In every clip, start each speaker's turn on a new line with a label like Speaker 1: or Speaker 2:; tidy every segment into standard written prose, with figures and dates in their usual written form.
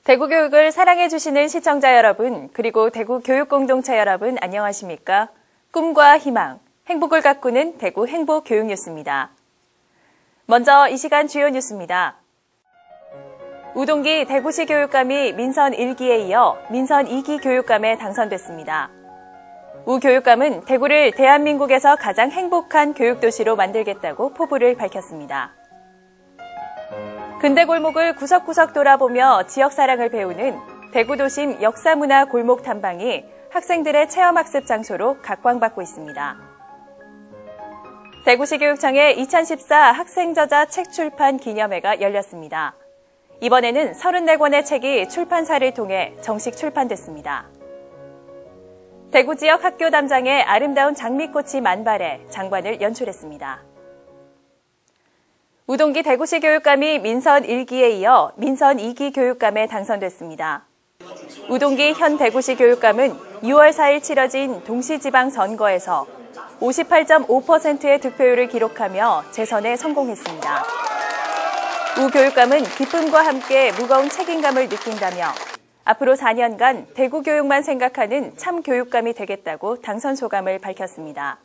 Speaker 1: 대구 교육을 사랑해주시는 시청자 여러분, 그리고 대구 교육 공동체 여러분, 안녕하십니까? 꿈과 희망, 행복을 가꾸는 대구 행복교육뉴스입니다. 먼저 이 시간 주요 뉴스입니다. 우동기 대구시 교육감이 민선 1기에 이어 민선 2기 교육감에 당선됐습니다. 우 교육감은 대구를 대한민국에서 가장 행복한 교육도시로 만들겠다고 포부를 밝혔습니다. 근대 골목을 구석구석 돌아보며 지역사랑을 배우는 대구도심 역사문화 골목 탐방이 학생들의 체험학습 장소로 각광받고 있습니다. 대구시 교육청의 2014 학생저자 책 출판 기념회가 열렸습니다. 이번에는 34권의 책이 출판사를 통해 정식 출판됐습니다. 대구 지역 학교 담장에 아름다운 장미꽃이 만발해 장관을 연출했습니다. 우동기 대구시 교육감이 민선 1기에 이어 민선 2기 교육감에 당선됐습니다. 우동기 현 대구시 교육감은 6월 4일 치러진 동시지방선거에서 58.5%의 득표율을 기록하며 재선에 성공했습니다. 우 교육감은 기쁨과 함께 무거운 책임감을 느낀다며 앞으로 4년간 대구 교육만 생각하는 참 교육감이 되겠다고 당선 소감을 밝혔습니다.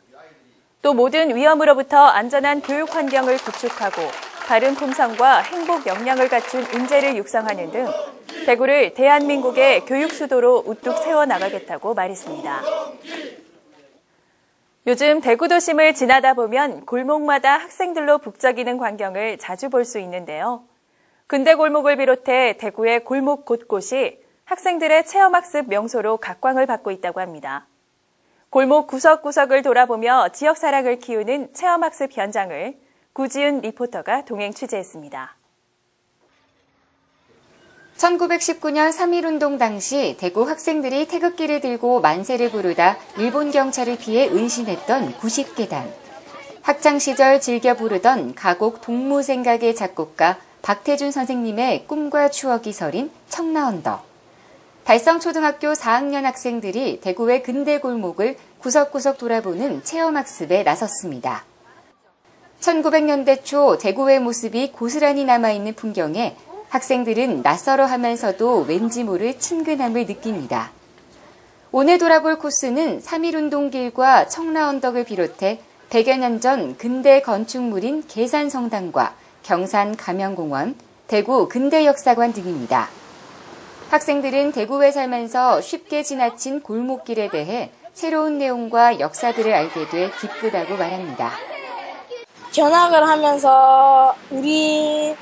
Speaker 1: 또 모든 위험으로부터 안전한 교육 환경을 구축하고 바른 품성과 행복 역량을 갖춘 인재를 육성하는 등 대구를 대한민국의 교육 수도로 우뚝 세워나가겠다고 말했습니다. 요즘 대구 도심을 지나다 보면 골목마다 학생들로 북적이는 광경을 자주 볼 수 있는데요. 근대 골목을 비롯해 대구의 골목 곳곳이 학생들의 체험학습 명소로 각광을 받고 있다고 합니다. 골목 구석구석을 돌아보며 지역사랑을 키우는 체험학습 현장을 구지은 리포터가 동행 취재했습니다.
Speaker 2: 1919년 3.1운동 당시 대구 학생들이 태극기를 들고 만세를 부르다 일본 경찰을 피해 은신했던 90계단. 학창시절 즐겨 부르던 가곡 동무생각의 작곡가 박태준 선생님의 꿈과 추억이 서린 청라언덕. 달성초등학교 4학년 학생들이 대구의 근대 골목을 구석구석 돌아보는 체험학습에 나섰습니다. 1900년대 초 대구의 모습이 고스란히 남아있는 풍경에 학생들은 낯설어하면서도 왠지 모를 친근함을 느낍니다. 오늘 돌아볼 코스는 3.1운동길과 청라언덕을 비롯해 100여 년 전 근대 건축물인 계산성당과 경산 가명공원, 대구 근대역사관 등입니다. 학생들은 대구에 살면서 쉽게 지나친 골목길에 대해 새로운 내용과 역사들을 알게 돼 기쁘다고 말합니다.
Speaker 3: 견학을 하면서 우리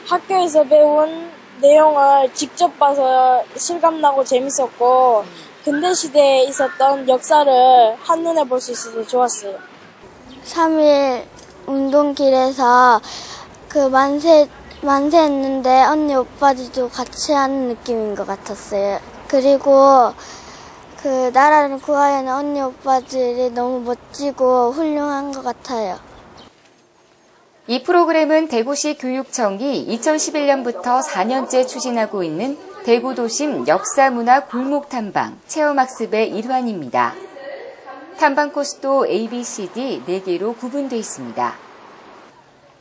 Speaker 3: 학교에서 배운 내용을 직접 봐서 실감나고 재밌었고 근대시대에 있었던 역사를 한눈에 볼 수 있어서 좋았어요.
Speaker 4: 3.1 운동길에서 만세했는데 언니 오빠들도 같이 하는 느낌인 것 같았어요. 그리고 나라를 구하려는 언니 오빠들이 너무 멋지고 훌륭한 것 같아요.
Speaker 2: 이 프로그램은 대구시 교육청이 2011년부터 4년째 추진하고 있는 대구도심 역사문화 골목탐방 체험학습의 일환입니다. 탐방 코스도 A, B, C, D 4개로 구분되어 있습니다.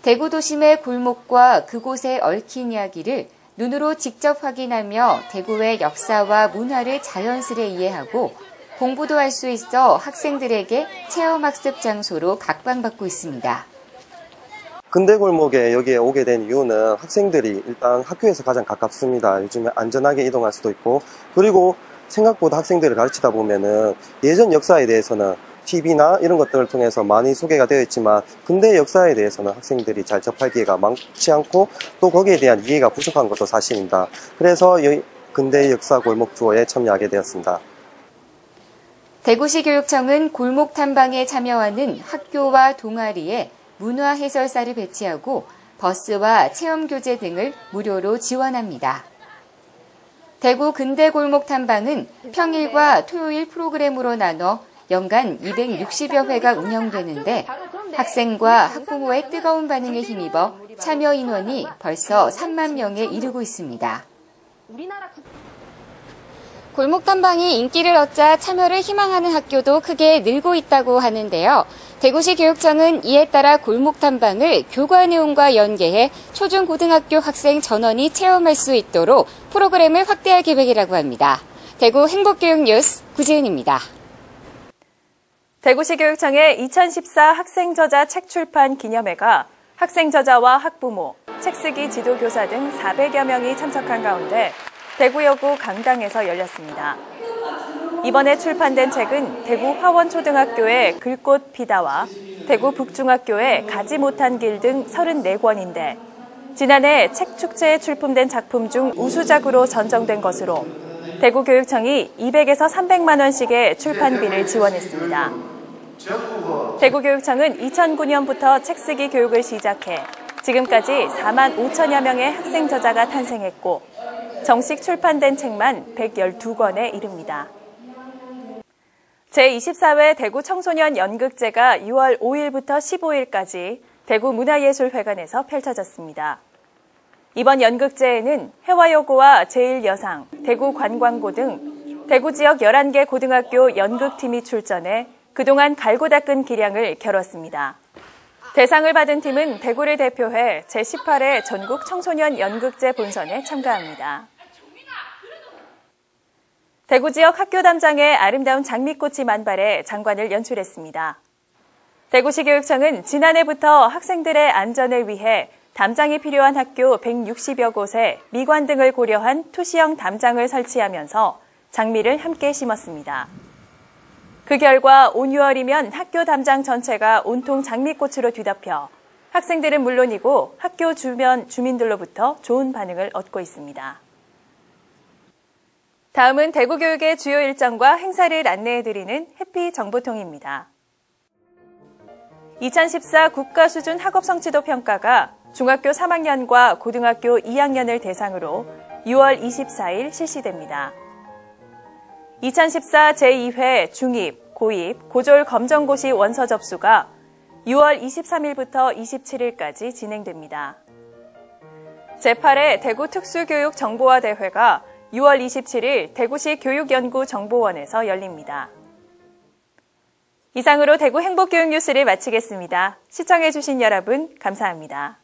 Speaker 2: 대구도심의 골목과 그곳에 얽힌 이야기를 눈으로 직접 확인하며 대구의 역사와 문화를 자연스레 이해하고 공부도 할 수 있어 학생들에게 체험학습 장소로 각광받고 있습니다.
Speaker 5: 근대 골목에 여기에 오게 된 이유는 학생들이 일단 학교에서 가장 가깝습니다. 요즘에 안전하게 이동할 수도 있고, 그리고 생각보다 학생들을 가르치다 보면은 예전 역사에 대해서는 TV나 이런 것들을 통해서 많이 소개가 되어 있지만 근대 역사에 대해서는 학생들이 잘 접할 기회가 많지 않고 또 거기에 대한 이해가 부족한 것도 사실입니다. 그래서 근대 역사 골목 투어에 참여하게 되었습니다.
Speaker 2: 대구시 교육청은 골목 탐방에 참여하는 학교와 동아리에 문화 해설사를 배치하고 버스와 체험 교재 등을 무료로 지원합니다. 대구 근대 골목 탐방은 평일과 토요일 프로그램으로 나눠 연간 260여 회가 운영되는데 학생과 학부모의 뜨거운 반응에 힘입어 참여 인원이 벌써 3만 명에 이르고 있습니다. 골목 탐방이 인기를 얻자 참여를 희망하는 학교도 크게 늘고 있다고 하는데요. 대구시 교육청은 이에 따라 골목 탐방을 교과 내용과 연계해 초중고등학교 학생 전원이 체험할 수 있도록 프로그램을 확대할 계획이라고 합니다. 대구 행복교육뉴스 구지은입니다.
Speaker 1: 대구시 교육청의 2014 학생저자 책 출판 기념회가 학생저자와 학부모, 책쓰기 지도교사 등 400여 명이 참석한 가운데 대구여고 강당에서 열렸습니다. 이번에 출판된 책은 대구 화원초등학교의 글꽃 피다와 대구 북중학교의 가지 못한 길 등 34권인데 지난해 책축제에 출품된 작품 중 우수작으로 선정된 것으로 대구교육청이 200에서 300만 원씩의 출판비를 지원했습니다. 대구교육청은 2009년부터 책쓰기 교육을 시작해 지금까지 4만 5천여 명의 학생 저자가 탄생했고 정식 출판된 책만 112권에 이릅니다. 제24회 대구 청소년 연극제가 6월 5일부터 15일까지 대구 문화예술회관에서 펼쳐졌습니다. 이번 연극제에는 해화여고와 제1여상, 대구관광고 등 대구 지역 11개 고등학교 연극팀이 출전해 그동안 갈고 닦은 기량을 겨뤘습니다. 대상을 받은 팀은 대구를 대표해 제18회 전국 청소년 연극제 본선에 참가합니다. 대구 지역 학교 담장에 아름다운 장미꽃이 만발해 장관을 연출했습니다. 대구시 교육청은 지난해부터 학생들의 안전을 위해 담장이 필요한 학교 160여 곳에 미관 등을 고려한 투시형 담장을 설치하면서 장미를 함께 심었습니다. 그 결과 온 6월이면 학교 담장 전체가 온통 장미꽃으로 뒤덮여 학생들은 물론이고 학교 주변 주민들로부터 좋은 반응을 얻고 있습니다. 다음은 대구교육의 주요 일정과 행사를 안내해드리는 해피정보통입니다. 2014 국가수준 학업성취도 평가가 중학교 3학년과 고등학교 2학년을 대상으로 6월 24일 실시됩니다. 2014 제2회 중입, 고입, 고졸 검정고시 원서 접수가 6월 23일부터 27일까지 진행됩니다. 제8회 대구 특수교육정보화대회가 6월 27일 대구시 교육연구정보원에서 열립니다. 이상으로 대구 행복교육뉴스를 마치겠습니다. 시청해주신 여러분 감사합니다.